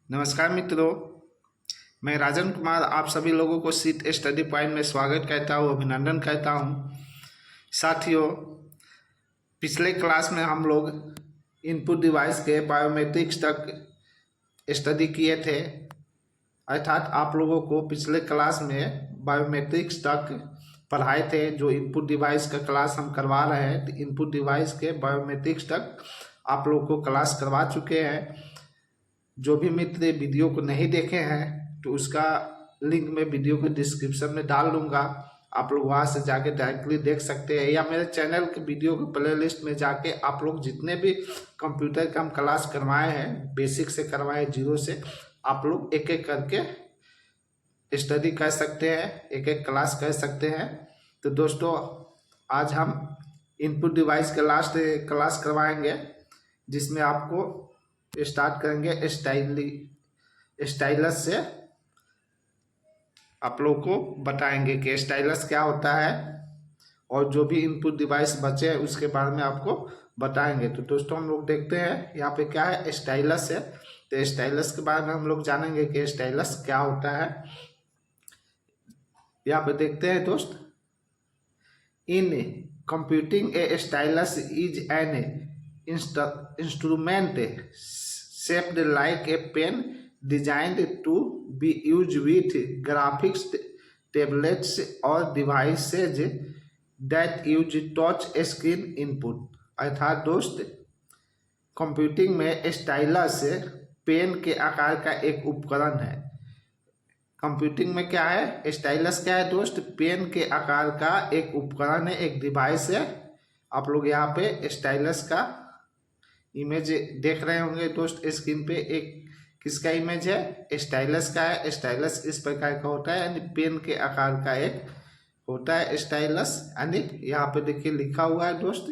नमस्कार मित्रों, मैं राजन कुमार आप सभी लोगों को सीट स्टडी पॉइंट में स्वागत करता हूँ, अभिनंदन करता हूँ। साथियों, पिछले क्लास में हम लोग इनपुट डिवाइस के बायोमेट्रिक्स तक स्टडी किए थे। अर्थात आप लोगों को पिछले क्लास में बायोमेट्रिक्स तक पढ़ाए थे। जो इनपुट डिवाइस का क्लास हम करवा रहे हैं, तो इनपुट डिवाइस के बायोमेट्रिक्स तक आप लोगों को क्लास करवा चुके हैं। जो भी मित्र वीडियो को नहीं देखे हैं तो उसका लिंक मैं वीडियो के डिस्क्रिप्शन में डाल दूंगा, आप लोग वहां से जाके डायरेक्टली देख सकते हैं, या मेरे चैनल के वीडियो के प्लेलिस्ट में जाके आप लोग जितने भी कंप्यूटर का हम क्लास करवाए हैं, बेसिक से करवाए, जीरो से, आप लोग एक एक करके स्टडी कर सकते हैं, एक एक क्लास कर सकते हैं। तो दोस्तों, आज हम इनपुट डिवाइस के लास्ट क्लास करवाएंगे, जिसमें आपको स्टार्ट करेंगे स्टाइलस से। आप लोगों को बताएंगे कि स्टाइलस क्या होता है, और जो भी इनपुट डिवाइस बचे हैं उसके बारे में आपको बताएंगे। तो दोस्तों, हम लोग देखते हैं यहाँ पे क्या है, स्टाइलस है। तो स्टाइलस के बारे में हम लोग जानेंगे कि स्टाइलस क्या होता है। यहाँ पे देखते हैं दोस्त, in computing A stylus is an instrument shaped like a pen designed to be used with graphics tablets or devices that use touch screen input। अर्थात दोस्त, कंप्यूटिंग में स्टाइलस पेन के आकार का एक उपकरण है। कंप्यूटिंग में क्या है, स्टाइलस क्या है दोस्त, पेन के आकार का एक उपकरण है, एक डिवाइस है। आप लोग यहाँ पे स्टाइलस का इमेज देख रहे होंगे दोस्त स्क्रीन पे। एक किसका इमेज है, स्टाइलस का है। स्टाइलस इस प्रकार का होता है, यानी पेन के आकार का एक होता है स्टाइलस। यानी यहाँ पे देखिए लिखा हुआ है दोस्त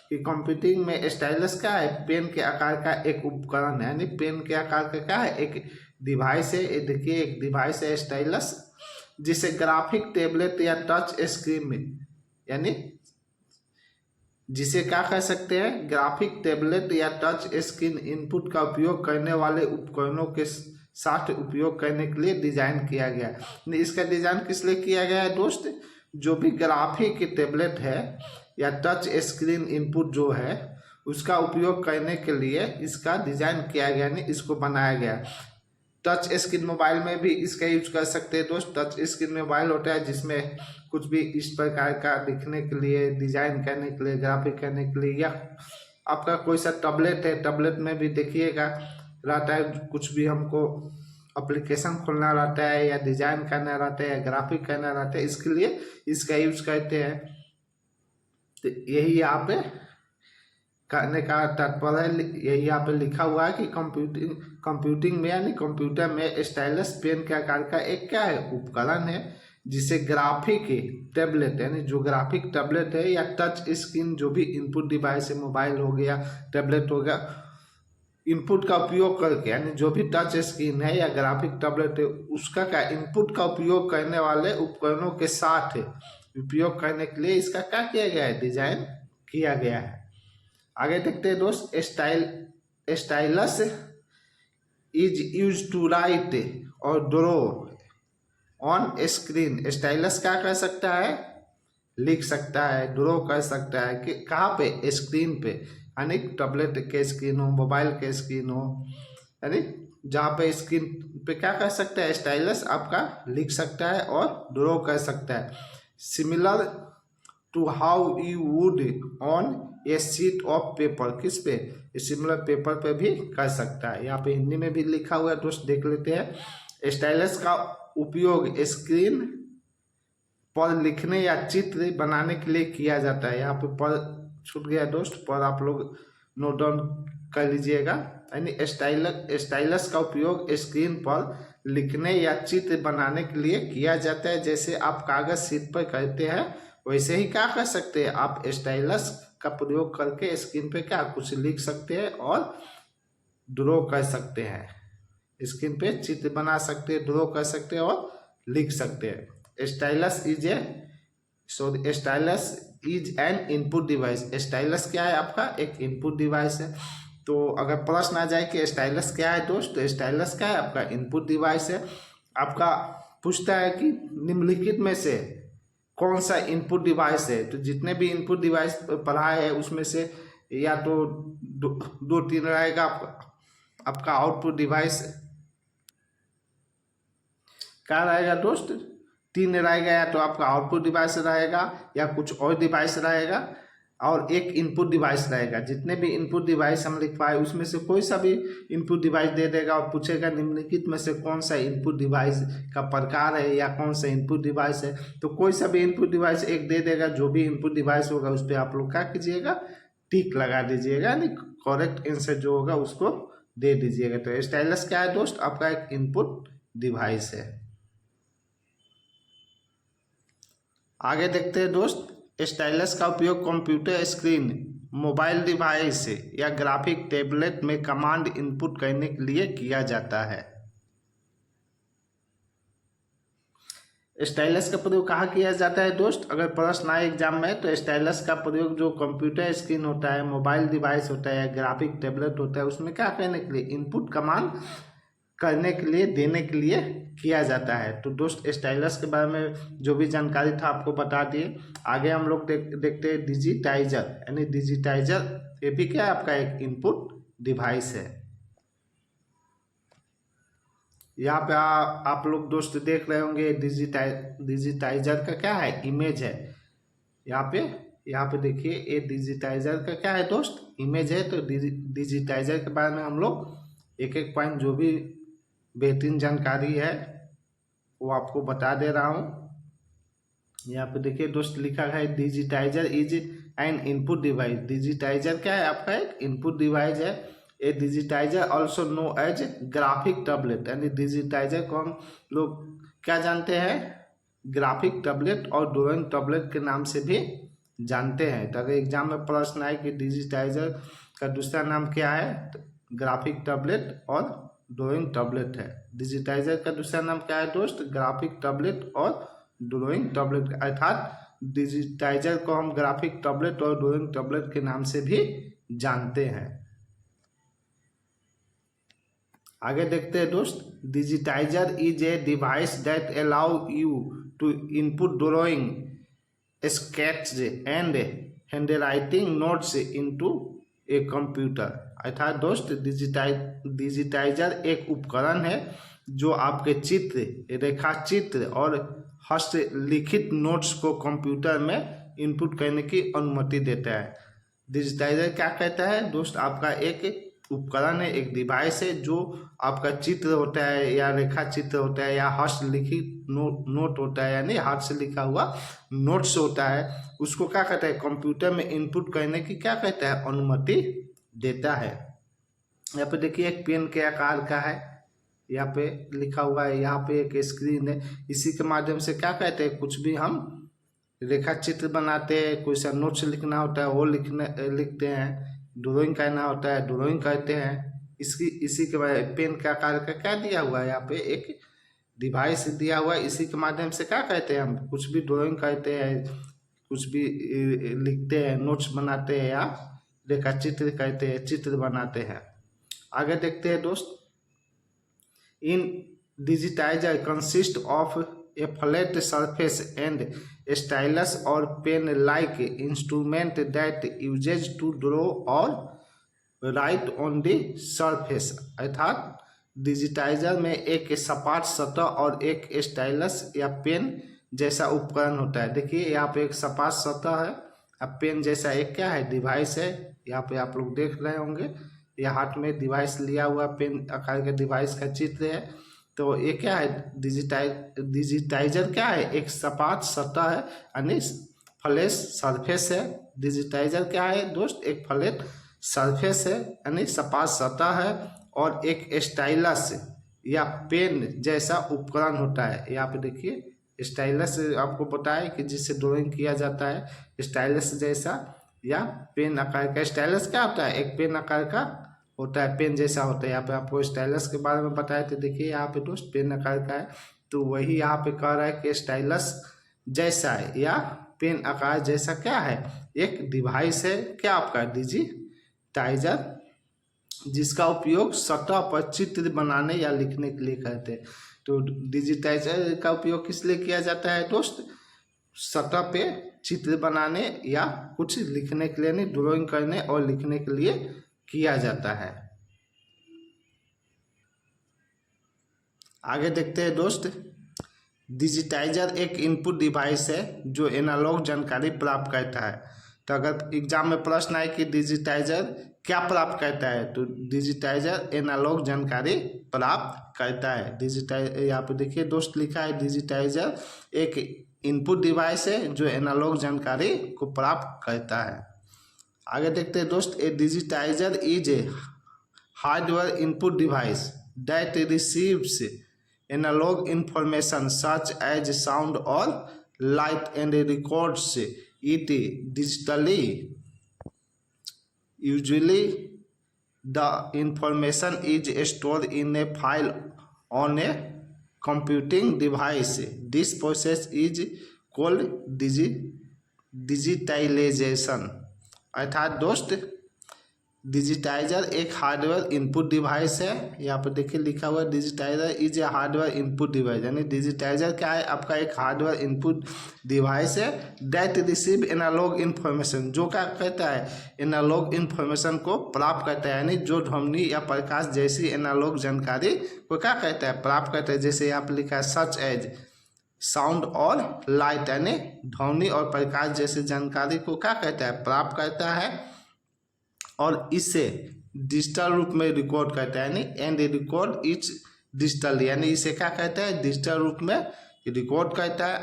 कि कंप्यूटिंग में स्टाइलस क्या है, पेन के आकार का एक उपकरण है, यानी पेन के आकार का क्या है, एक डिवाइस है। ये देखिए एक डिवाइस है स्टाइलस, जिसे ग्राफिक टेबलेट या टच स्क्रीन में, यानी जिसे क्या कह सकते हैं, ग्राफिक टेबलेट या टच स्क्रीन इनपुट का उपयोग करने वाले उपकरणों के साथ उपयोग करने के लिए डिजाइन किया गया है। इसका डिजाइन किस लिए किया गया है दोस्त, जो भी ग्राफिक टेबलेट है या टच स्क्रीन इनपुट जो है उसका उपयोग करने के लिए इसका डिजाइन किया गया, नहीं इसको बनाया गया। टच स्क्रीन मोबाइल में भी इसका यूज कर सकते हैं दोस्त। टच स्क्रीन मोबाइल होता है जिसमें कुछ भी इस प्रकार का दिखने के लिए, डिजाइन करने के लिए, ग्राफिक करने के लिए, या आपका कोई सा टैबलेट है, टैबलेट में भी देखिएगा रहता है, कुछ भी हमको एप्लीकेशन खोलना रहता है, या डिजाइन करना रहता है, या ग्राफिक करना रहता है, इसके लिए इसका यूज करते हैं। तो यही यहाँ पे करने का तात्पर्य यही यहाँ पे लिखा हुआ है कि कंप्यूटिंग में, यानी कंप्यूटर में स्टाइलस पेन के आकार का एक क्या है, उपकरण है, जिसे ग्राफिक टैबलेट, यानी जो ग्राफिक टैबलेट है या टच स्क्रीन, जो भी इनपुट डिवाइस है, मोबाइल हो गया, टैबलेट हो गया, इनपुट का उपयोग करके, यानी जो भी टच स्क्रीन है या ग्राफिक टैबलेट है उसका क्या इनपुट का उपयोग करने वाले उपकरणों के साथ उपयोग करने के लिए इसका क्या किया गया है, डिजाइन किया गया है। आगे देखते हैं दोस्त, stylus is use to write और ड्रॉ ऑन स्क्रीन। स्टाइलस क्या कर सकता है, लिख सकता है, ड्रॉ कर सकता है कि कहाँ पे, स्क्रीन पे, यानी टैबलेट के स्क्रीन हो, मोबाइल के स्क्रीन हो, यानी जहाँ पे स्क्रीन पे क्या कर सकता है, स्टाइलस आपका लिख सकता है और ड्रॉ कर सकता है। Similar to how you would on a sheet of paper, किस पे, सिमिलर पेपर पे भी कर सकता है। यहाँ पे हिंदी में भी लिखा हुआ है दोस्त, देख लेते हैं। स्टाइलस का उपयोग स्क्रीन पर लिखने या चित्र बनाने के लिए किया जाता है। यहाँ पे पर छूट गया दोस्त, पर आप लोग नोट डाउन कर लीजिएगा। यानी स्टाइलस का उपयोग स्क्रीन पर लिखने या चित्र बनाने के लिए किया जाता है। जैसे आप कागज शीट पर करते हैं, वैसे ही क्या कर सकते हैं, आप स्टाइलस का प्रयोग करके स्क्रीन पे क्या कुछ लिख सकते हैं और ड्रॉ कर सकते हैं। स्क्रीन पे चित्र बना सकते हैं, ड्रॉ कर सकते हैं और लिख सकते हैं। Stylus is an input device. Stylus क्या है आपका, एक इनपुट डिवाइस है। तो अगर प्रश्न आ जाए कि स्टाइलस क्या है दोस्त, तो स्टाइलस क्या है, आपका इनपुट डिवाइस है। आपका पूछता है कि निम्नलिखित में से कौन सा इनपुट डिवाइस है, तो जितने भी इनपुट डिवाइस पढ़ा है उसमें से या तो दो तीन रहेगा आपका आउटपुट डिवाइस क्या रहेगा दोस्त, तीन रहेगा, या तो आपका आउटपुट डिवाइस रहेगा या कुछ और डिवाइस रहेगा और एक इनपुट डिवाइस रहेगा। जितने भी इनपुट डिवाइस हम लिख पाए उसमें से कोई सा भी इनपुट डिवाइस दे देगा और पूछेगा निम्नलिखित में से कौन सा इनपुट डिवाइस का प्रकार है या कौन सा इनपुट डिवाइस है, तो कोई सा भी इनपुट डिवाइस एक दे देगा। जो भी इनपुट डिवाइस होगा उस पर आप लोग क्या कीजिएगा, टिक लगा दीजिएगा, यानी करेक्ट आंसर जो होगा उसको दे दीजिएगा। तो स्टाइलस क्या है दोस्त, आपका एक इनपुट डिवाइस है। आगे देखते हैं दोस्त, स्टाइलस का उपयोग कंप्यूटर स्क्रीन, मोबाइल डिवाइस या ग्राफिक टैबलेट में कमांड इनपुट करने के लिए किया जाता है। स्टाइलस का प्रयोग कहाँ किया जाता है दोस्त, अगर प्रश्न आए एग्जाम में तो स्टाइलस का प्रयोग जो कंप्यूटर स्क्रीन होता है, मोबाइल डिवाइस होता है, ग्राफिक टैबलेट होता है, उसमें क्या करने के लिए, इनपुट कमांड करने के लिए, देने के लिए किया जाता है। तो दोस्त स्टाइलस के बारे में जो भी जानकारी था आपको बता दिए। आगे हम लोग देखते हैं डिजिटाइजर, यानी डिजिटाइजर ये भी क्या है, आपका एक इनपुट डिवाइस है। यहाँ पे आप लोग दोस्त देख रहे होंगे डिजिटाइजर का क्या है, इमेज है। यहाँ पे देखिए ये डिजिटाइजर का क्या है दोस्त, इमेज है। तो डिजिटाइजर के बारे में हम लोग एक एक पॉइंट जो भी बेहतरीन जानकारी है वो आपको बता दे रहा हूँ। यहाँ पे देखिए दोस्त लिखा है digitizer is an input device. Digitizer क्या है, आपका एक इनपुट डिवाइस है। A digitizer also known as graphic tablet, यानी डिजिटाइजर को हम लोग क्या जानते हैं, ग्राफिक टैबलेट और ड्राइंग टैबलेट के नाम से भी जानते हैं। तो अगर एग्जाम में प्रश्न आए कि डिजिटाइजर का दूसरा नाम क्या है, तो ग्राफिक टैबलेट और ड्राइंग टैबलेट है। डिजिटाइजर का दूसरा नाम क्या है दोस्त, ग्राफिक टैबलेट और ड्राइंग टैबलेट, अर्थात डिजिटाइजर को हम ग्राफिक टैबलेट और ड्राइंग टैबलेट के नाम से भी जानते हैं। आगे देखते हैं दोस्त, digitiser is a device that allow you to input drawing, sketch and handwriting notes into a computer. अर्थात दोस्त डिजिटाइजर एक उपकरण है जो आपके चित्र, रेखा चित्र और हस्तलिखित नोट्स को कंप्यूटर में इनपुट करने की अनुमति देता है। डिजिटाइजर क्या कहता है दोस्त, आपका एक उपकरण है, एक डिवाइस है जो आपका चित्र होता है या रेखा चित्र होता है या हस्तलिखित नोट होता है, यानी हाथ से लिखा हुआ नोट्स होता है, उसको क्या कहता है, कंप्यूटर में इनपुट करने की क्या कहता है, अनुमति देता है। यहाँ पे देखिए एक पेन के आकार का है, यहाँ पे लिखा हुआ है, यहाँ पे एक स्क्रीन है, इसी के माध्यम से क्या कहते हैं, कुछ भी हम रेखा चित्र बनाते हैं, कोई सा नोट्स लिखना होता है वो लिखते हैं, ड्राइंग करना होता है ड्राइंग करते हैं। इसी के बाद पेन के आकार का क्या दिया हुआ है, यहाँ पे एक डिवाइस दिया हुआ है, इसी के माध्यम से क्या कहते हैं, हम कुछ भी ड्राइंग करते हैं, कुछ भी लिखते हैं, नोट्स बनाते हैं या रेखा चित्र करते हैं, चित्र बनाते हैं। आगे देखते हैं दोस्त, in digitizer consist of a flat surface and stylus or pen like instrument that uses to draw or write on the surface. अर्थात डिजिटाइजर में एक सपाट सतह और एक स्टाइलस या पेन जैसा उपकरण होता है। देखिए यहाँ पे एक सपाट सतह है, अब पेन जैसा एक क्या है, डिवाइस है। यहाँ पे आप लोग देख रहे होंगे, यह हाथ में डिवाइस लिया हुआ पेन आकार के डिवाइस का चित्र है। तो ये क्या है, डिजिटाइजर क्या है, एक सपाट सतह है, यानी फ्लैट सरफेस है। डिजिटाइजर क्या है दोस्त, एक फ्लैट सरफेस है, यानी सपाट सतह है, और एक स्टाइलस या पेन जैसा उपकरण होता है। यहाँ पे देखिए स्टाइलस आपको पता है कि जिससे ड्राइंग किया जाता है, स्टाइलस जैसा या पेन आकार का। स्टाइलस क्या होता है, एक पेन आकार का होता है, पेन जैसा होता है। यहाँ पे आपको स्टाइलस के बारे में बताया, तो देखिए यहाँ पे दोस्त पेन आकार का है, तो वही यहाँ पे कह रहा है कि स्टाइलस जैसा है या पेन आकार जैसा क्या है, एक डिवाइस है, क्या आपका डिजिटाइजर जिसका उपयोग सतह पर चित्र बनाने या लिखने के लिए करते हैं। तो डिजिटाइजर का उपयोग किस लिए किया जाता है दोस्त? सतह पे चित्र बनाने या कुछ लिखने के लिए, नहीं, ड्राइंग करने और लिखने के लिए किया जाता है। आगे देखते हैं दोस्त, डिजिटाइजर एक इनपुट डिवाइस है जो एनालॉग जानकारी प्राप्त करता है। तो अगर एग्जाम में प्रश्न आए कि डिजिटाइजर क्या प्राप्त करता है, तो डिजिटाइजर एनालॉग जानकारी प्राप्त करता है। डिजिटाइजर यहाँ पे देखिए दोस्त लिखा है, डिजिटाइजर एक इनपुट डिवाइस है जो एनालॉग जानकारी को प्राप्त करता है। आगे देखते हैं दोस्त, a digitizer is a hardware input device that receives analog information such as sound or light and records it digitally. Usually, the information is stored in a file on a computing device. This process is called digitalization. अर्थात दोस्त, digitiser एक hardware input device है। यहाँ पर देखिए लिखा हुआ है, digitizer is a hardware input device, यानी डिजिटाइजर क्या है? आपका एक हार्डवेयर इनपुट डिवाइस है दैट रिसीव एनालॉग इन्फॉर्मेशन, जो क्या कहता है? एनालॉग इन्फॉर्मेशन को प्राप्त करता है, यानी जो ध्वनि या प्रकाश जैसी एनालॉग जानकारी को क्या कहता है? प्राप्त करता है। जैसे यहाँ पर लिखा है सच एज साउंड और लाइट, यानी ध्वनि और प्रकाश जैसी जानकारी को क्या कहता है? प्राप्त करता है और इसे डिजिटल रूप में रिकॉर्ड करता है, यानी एंड रिकॉर्ड इट्स डिजिटल, यानी इसे क्या कहता है? डिजिटल रूप में रिकॉर्ड करता है।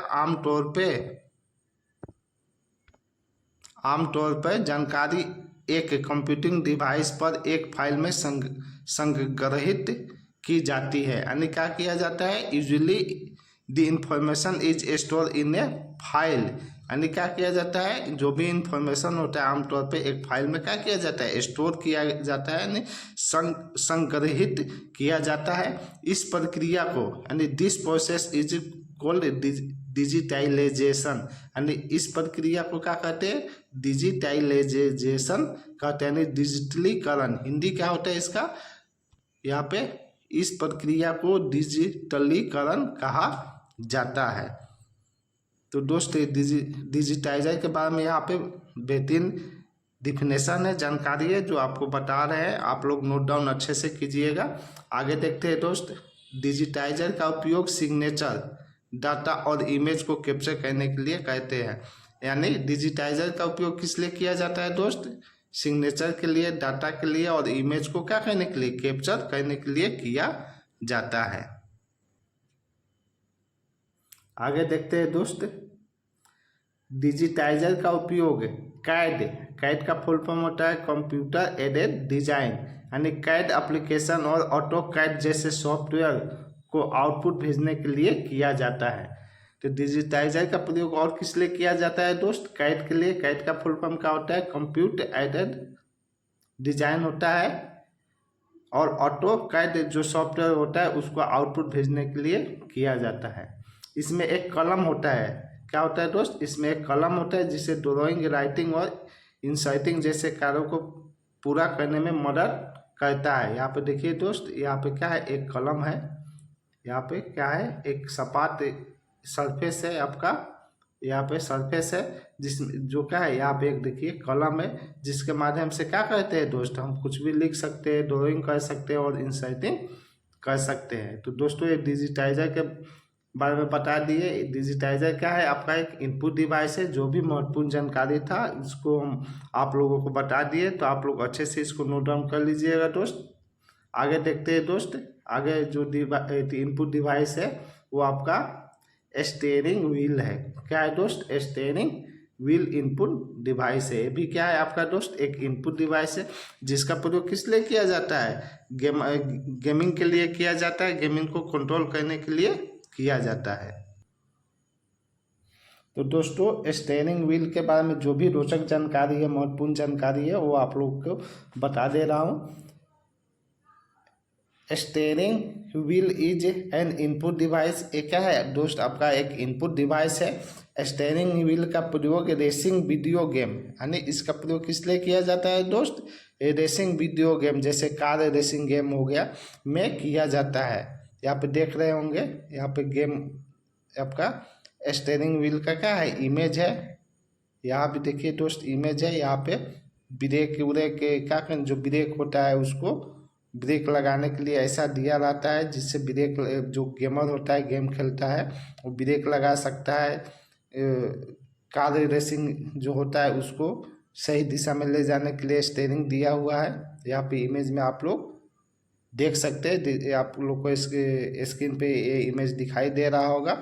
आमतौर पर जानकारी एक कंप्यूटिंग डिवाइस पर एक फाइल में संग्रहित की जाती है, यानी क्या किया जाता है? Usually the information is store in A file, यानी क्या किया जाता है? जो भी इंफॉर्मेशन होता है आमतौर पे एक फाइल में क्या किया जाता है? स्टोर किया जाता है, यानी संग्रहित किया जाता है। इस प्रक्रिया को, यानी दिस प्रोसेस इज कॉल्ड डिजिटाइलाइजेशन, यानी इस प्रक्रिया को क्या कहते हैं? डिजिटाइलाइजेशन कहते हैं, यानी डिजिटलीकरण। हिंदी क्या होता है इसका? यहाँ पे इस प्रक्रिया को डिजिटलीकरण कहा जाता है। तो दोस्त डिजिटाइजर के बारे में यहाँ पे बेहतरीन डिफिनेशन है, जानकारी है जो आपको बता रहे हैं, आप लोग नोट डाउन अच्छे से कीजिएगा। आगे देखते हैं दोस्त, डिजिटाइजर का उपयोग सिग्नेचर, डाटा और इमेज को कैप्चर करने के लिए करते हैं। यानी डिजिटाइजर का उपयोग किस लिए किया जाता है दोस्त? सिग्नेचर के लिए, डाटा के लिए और इमेज को क्या करने के लिए? कैप्चर करने के लिए किया जाता है। आगे देखते हैं दोस्त, डिजिटाइजर का उपयोग कैड का फुल फॉर्म होता है कंप्यूटर एडेड डिजाइन, यानी कैड एप्लीकेशन और ऑटो कैड जैसे सॉफ्टवेयर को आउटपुट भेजने के लिए किया जाता है। तो डिजिटाइजर का प्रयोग और किस लिए किया जाता है दोस्त? कैड के लिए। कैड का फुल फॉर्म क्या होता है? कंप्यूटर एडेड डिजाइन होता है, और ऑटो कैड जो सॉफ्टवेयर होता है उसको आउटपुट भेजने के लिए किया जाता है। इसमें एक कलम होता है, क्या होता है दोस्त? इसमें एक कलम होता है जिसे ड्राइंग, राइटिंग और इंसर्टिंग जैसे कार्यों को पूरा करने में मदद करता है। यहाँ पे देखिए दोस्त, यहाँ पे क्या है? एक कलम है, यहाँ पे क्या है? एक सपाट सरफेस है आपका, यहाँ पे सरफेस है जिसमें जो क्या है? यहाँ पे एक देखिए कलम है जिसके माध्यम से क्या करते हैं दोस्त? हम कुछ भी लिख सकते हैं, ड्राइंग कर सकते हैं और इंसर्टिंग कर सकते हैं। तो दोस्तों ये डिजिटाइजर के बारे में बता दिए। डिजिटाइजर क्या है? आपका एक इनपुट डिवाइस है। जो भी महत्वपूर्ण जानकारी था इसको हम आप लोगों को बता दिए, तो आप लोग अच्छे से इसको नोट डाउन कर लीजिएगा दोस्त। आगे देखते हैं दोस्त, आगे जो इनपुट डिवाइस है वो आपका स्टीयरिंग व्हील है। क्या है दोस्त? स्टीयरिंग व्हील इनपुट डिवाइस है। ये भी क्या है आपका दोस्त? एक इनपुट डिवाइस है जिसका प्रयोग किस लिए किया जाता है? गेमिंग के लिए किया जाता है, गेमिंग को कंट्रोल करने के लिए किया जाता है। तो दोस्तों स्टीयरिंग व्हील के बारे में जो भी रोचक जानकारी है, महत्वपूर्ण जानकारी है, वो आप लोग को बता दे रहा हूँ। Steering wheel is an input device. ये क्या है दोस्त? आपका एक इनपुट डिवाइस है स्टीयरिंग व्हील का प्रयोग रेसिंग वीडियो गेम, यानी इसका प्रयोग किस लिए किया जाता है दोस्त, रेसिंग वीडियो गेम जैसे कार रेसिंग गेम हो गया में किया जाता है। यहाँ पे देख रहे होंगे, यहाँ पे गेम आपका स्टीयरिंग व्हील का क्या है, इमेज है। यहाँ पे देखिए दोस्त इमेज है, यहाँ पे ब्रेक व्रेक क्या करें, जो ब्रेक होता है उसको ब्रेक लगाने के लिए ऐसा दिया रहता है, जिससे ब्रेक जो गेमर होता है गेम खेलता है वो ब्रेक लगा सकता है। कार रेसिंग जो होता है उसको सही दिशा में ले जाने के लिए स्टीयरिंग दिया हुआ है। यहाँ पे इमेज में आप लोग देख सकते हैं, आप लोग को इसके स्क्रीन पे ये इमेज दिखाई दे रहा होगा।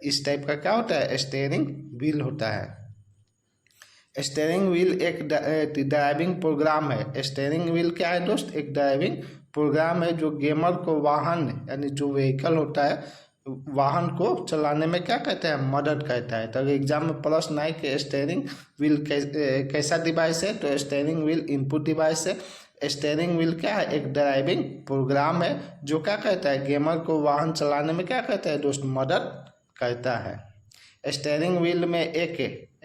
इस टाइप का क्या होता है, स्टीयरिंग व्हील होता है। स्टीयरिंग व्हील एक ड्राइविंग प्रोग्राम है। स्टीयरिंग व्हील क्या है दोस्त, एक ड्राइविंग प्रोग्राम है जो गेमर को वाहन यानी जो व्हीकल होता है वाहन को चलाने में क्या कहते हैं, मदद करता है। तो एग्जाम में प्रश्न आए कि स्टीयरिंग व्हील कैसा डिवाइस है, तो स्टीयरिंग व्हील इनपुट डिवाइस है। स्टीयरिंग व्हील क्या है, एक ड्राइविंग प्रोग्राम है जो क्या कहता है, गेमर को वाहन चलाने में क्या कहता है दोस्त, मदद करता है। स्टीयरिंग व्हील में एक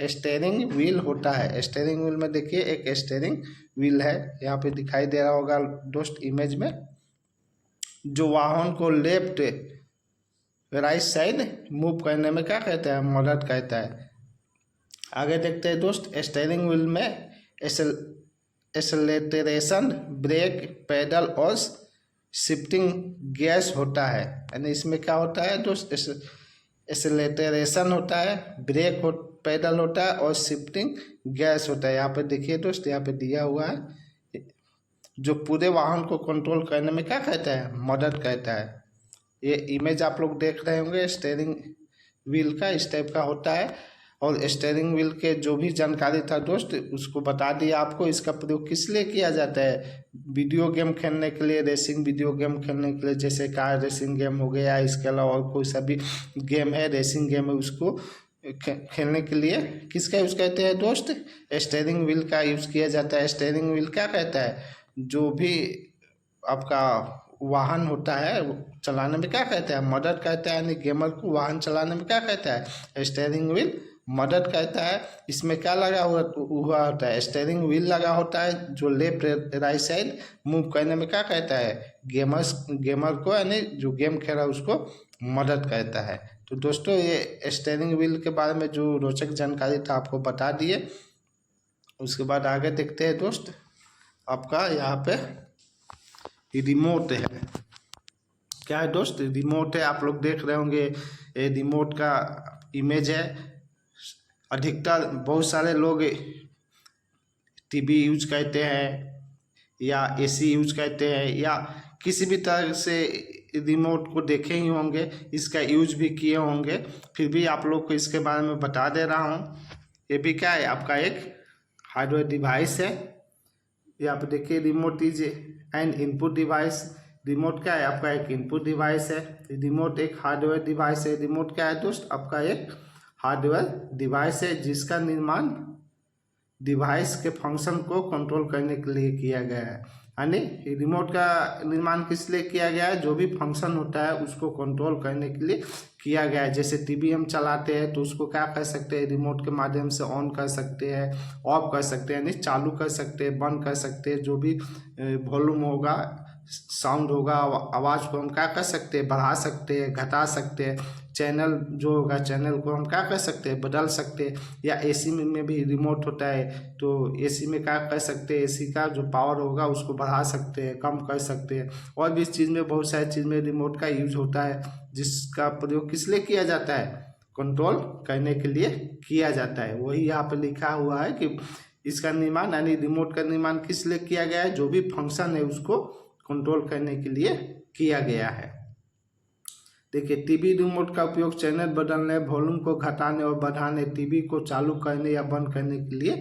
स्टीयरिंग व्हील होता है। स्टीयरिंग व्हील में देखिए एक स्टीयरिंग व्हील है, यहाँ पे दिखाई दे रहा होगा दोस्त इमेज में, जो वाहन को लेफ्ट राइट साइड मूव करने में क्या कहता है, मदद करता है। आगे देखते हैं दोस्त, स्टीयरिंग व्हील में एक्सेलरेशन, ब्रेक पैडल और शिफ्टिंग गियर्स होता है। यानी इसमें क्या होता है दोस्त, एक्सेलरेशन होता है, ब्रेक पैडल होता है और शिफ्टिंग गियर्स होता है। यहाँ पे देखिए दोस्त, यहाँ पे दिया हुआ है, जो पूरे वाहन को कंट्रोल करने में क्या कहता है, मदद करता है। ये इमेज आप लोग देख रहे होंगे स्टीयरिंग व्हील का, इस टाइप का होता है। और स्टीयरिंग व्हील के जो भी जानकारी था दोस्त उसको बता दिया आपको। इसका प्रयोग किस लिए किया जाता है, वीडियो गेम खेलने के लिए, रेसिंग वीडियो गेम खेलने के लिए, जैसे कार रेसिंग गेम हो गया, इसके अलावा और कोई सा भी गेम है रेसिंग गेम है उसको खेलने के लिए किसका यूज़ करते हैं दोस्त, स्टीयरिंग व्हील का यूज़ किया जाता है। स्टीयरिंग व्हील क्या कहता है, जो भी आपका वाहन होता है चलाने में क्या कहता है, मदद करता है। यानी गेमर को वाहन चलाने में क्या कहता है, स्टीयरिंग व्हील मदद करता है। इसमें क्या लगा हुआ होता है, स्टीयरिंग व्हील लगा होता है जो लेफ्ट राइट साइड मूव करने में क्या कहता है, गेमर को यानी जो गेम खेल रहा है उसको मदद करता है। तो दोस्तों ये स्टीयरिंग व्हील के बारे में जो रोचक जानकारी था आपको बता दिए। उसके बाद आगे देखते हैं दोस्त, आपका यहाँ पे रिमोट है। क्या है दोस्त, रिमोट है, आप लोग देख रहे होंगे ये रिमोट का इमेज है। अधिकतर बहुत सारे लोग टीवी यूज करते हैं या एसी यूज करते हैं या किसी भी तरह से रिमोट को देखे ही होंगे, इसका यूज भी किए होंगे, फिर भी आप लोग को इसके बारे में बता दे रहा हूँ। ये भी क्या है, आपका एक हार्डवेयर डिवाइस है। यहाँ पे देखिए remote is an input device. Remote क्या है, आपका एक इनपुट डिवाइस है। रिमोट एक हार्डवेयर डिवाइस है। रिमोट क्या है दोस्त, आपका एक हार्डवेयर डिवाइस है जिसका निर्माण डिवाइस के फंक्शन को कंट्रोल करने के लिए किया गया है। यानी रिमोट का निर्माण किस लिए किया गया है, जो भी फंक्शन होता है उसको कंट्रोल करने के लिए किया गया है। जैसे टीवी हम चलाते हैं तो उसको क्या कर सकते हैं, रिमोट के माध्यम से ऑन कर सकते हैं, ऑफ कर सकते हैं, यानी चालू कर सकते हैं, बंद कर सकते हैं। जो भी वॉल्यूम होगा, साउंड होगा, आवाज़ को हम क्या कर सकते हैं, बढ़ा सकते हैं, घटा सकते हैं। चैनल जो होगा, चैनल को हम क्या कर सकते हैं, बदल सकते हैं। या एसी में भी रिमोट होता है, तो एसी में क्या कर सकते हैं, एसी का जो पावर होगा उसको बढ़ा सकते हैं, कम कर सकते हैं। और भी इस चीज़ में, बहुत सारी चीज़ में रिमोट का यूज होता है, जिसका प्रयोग किस लिए किया जाता है, कंट्रोल करने के लिए किया जाता है। वही यहाँ पर लिखा हुआ है कि इसका निर्माण यानी रिमोट का निर्माण किस लिए किया गया है, जो भी फंक्शन है उसको कंट्रोल करने के लिए किया गया है। देखिए टीवी रिमोट का उपयोग चैनल बदलने, वॉल्यूम को घटाने और बढ़ाने, टीवी को चालू करने या बंद करने के लिए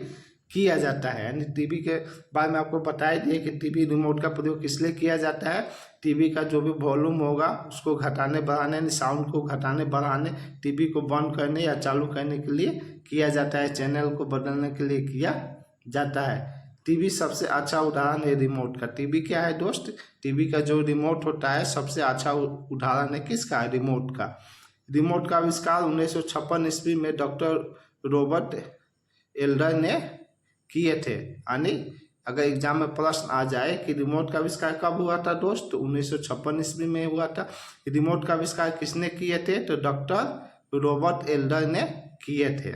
किया जाता है। यानी टीवी के बारे में आपको बताया दिए कि टीवी रिमोट का प्रयोग किस लिए किया जाता है। टीवी का जो भी वॉल्यूम होगा उसको घटाने बढ़ाने, यानी साउंड को घटाने बढ़ाने, टीवी को बंद करने या चालू करने के लिए किया जाता है, चैनल को बदलने के लिए किया जाता है। टीवी सबसे अच्छा उदाहरण है रिमोट का। टीवी क्या है दोस्त, टीवी का जो रिमोट होता है सबसे अच्छा उदाहरण है किसका, रिमोट का। रिमोट का आविष्कार 1956 ईस्वी में डॉक्टर रॉबर्ट एल्डर ने किए थे। यानी अगर एग्जाम में प्रश्न आ जाए कि रिमोट का आविष्कार कब हुआ था दोस्त, तो 1956 ईस्वी में हुआ था। रिमोट का आविष्कार किसने किए थे, तो डॉक्टर रॉबर्ट एल्डर ने किए थे।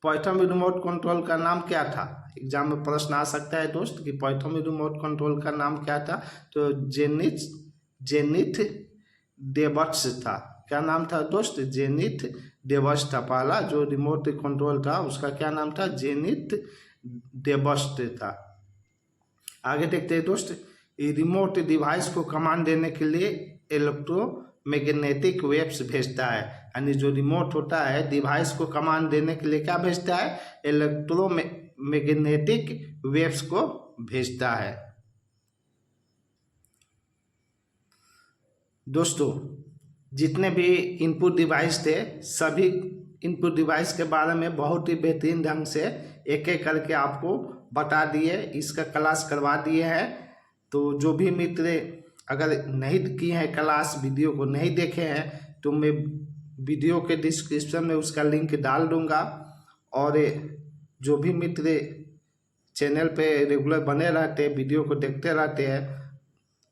प्रथम रिमोट कंट्रोल का नाम क्या था, एग्जाम में प्रश्न आ सकता है दोस्त कि प्रथम रिमोट कंट्रोल का नाम क्या था, तो जेनिथ डेवट्स था। क्या नाम था दोस्त, जेनिथ डेवट्स था। पहला जो रिमोट कंट्रोल था उसका क्या नाम था, जेनिथ डेवट्स था। आगे देखते हैं दोस्त, रिमोट डिवाइस को कमांड देने के लिए इलेक्ट्रोमैग्नेटिक वेव्स भेजता है। यानी जो रिमोट होता है डिवाइस को कमांड देने के लिए क्या भेजता है, इलेक्ट्रोमैग्नेटिक वेव्स को भेजता है। दोस्तों जितने भी इनपुट डिवाइस थे सभी इनपुट डिवाइस के बारे में बहुत ही बेहतरीन ढंग से एक एक करके आपको बता दिए, इसका क्लास करवा दिए हैं। तो जो भी मित्र अगर नहीं किए हैं क्लास, वीडियो को नहीं देखे हैं, तो मैं वीडियो के डिस्क्रिप्शन में उसका लिंक डाल दूंगा। और जो भी मित्र चैनल पे रेगुलर बने रहते हैं, वीडियो को देखते रहते हैं,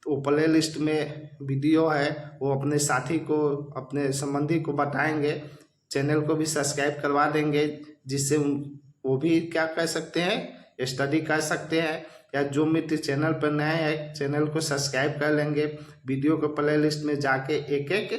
तो प्ले लिस्ट में वीडियो है वो अपने साथी को, अपने संबंधी को बताएंगे, चैनल को भी सब्सक्राइब करवा देंगे, जिससे वो भी क्या कर सकते हैं, स्टडी कर सकते हैं। या जो मित्र चैनल पर नए हैं चैनल को सब्सक्राइब कर लेंगे। वीडियो को प्ले लिस्ट में जाके एक एक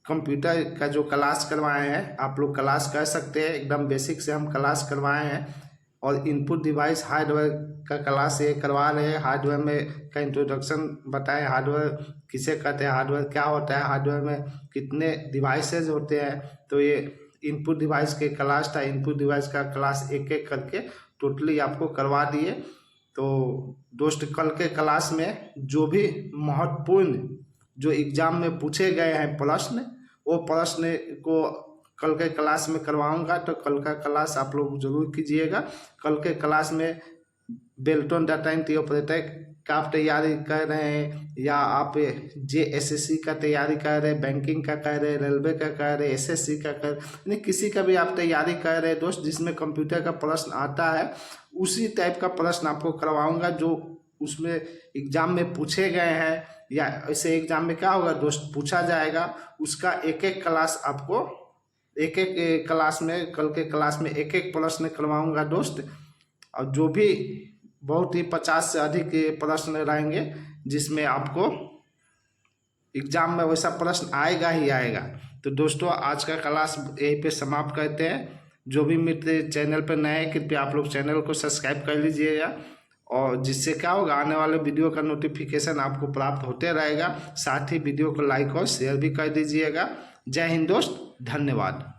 कंप्यूटर का जो क्लास करवाए हैं आप लोग क्लास कर सकते हैं। एकदम बेसिक से हम क्लास करवाए हैं। और इनपुट डिवाइस हार्डवेयर का क्लास ये करवा रहे हैं। हार्डवेयर में का इंट्रोडक्शन बताएं, हार्डवेयर किसे कहते हैं, हार्डवेयर क्या होता है, हार्डवेयर में कितने डिवाइसेज होते हैं। तो ये इनपुट डिवाइस के क्लास था। इनपुट डिवाइस का क्लास एक एक करके टोटली आपको करवा दिए। तो दोस्त कल के क्लास में जो भी महत्वपूर्ण जो एग्जाम में पूछे गए हैं प्रश्न, वो प्रश्न को कल के क्लास में करवाऊंगा। तो कल का क्लास आप लोग जरूर कीजिएगा। कल के क्लास में बेल्टन डाटा एंट्री ऑपरेटर का आप तैयारी कर रहे हैं, या आप JSSC का तैयारी कर रहे हैं, बैंकिंग का कर रहे हैं, रेलवे का कर रहे हैं, SSC का कर रहे हैं, किसी का भी आप तैयारी कर रहे हैं दोस्त, जिसमें कंप्यूटर का प्रश्न आता है उसी टाइप का प्रश्न आपको करवाऊंगा जो उसमें एग्जाम में पूछे गए हैं। या ऐसे एग्जाम में क्या होगा दोस्त, पूछा जाएगा, उसका एक एक क्लास आपको एक एक क्लास में, कल के क्लास में एक एक प्रश्न करवाऊंगा दोस्त। और जो भी बहुत ही 50 से अधिक प्रश्न रहेंगे, जिसमें आपको एग्जाम में वैसा प्रश्न आएगा ही आएगा। तो दोस्तों आज का क्लास यहीं पे समाप्त करते हैं। जो भी मित्र चैनल पर नए हैं कृपया आप लोग चैनल को सब्सक्राइब कर लीजिएगा, और जिससे क्या होगा आने वाले वीडियो का नोटिफिकेशन आपको प्राप्त होते रहेगा। साथ ही वीडियो को लाइक और शेयर भी कर दीजिएगा। जय हिंद दोस्त, धन्यवाद।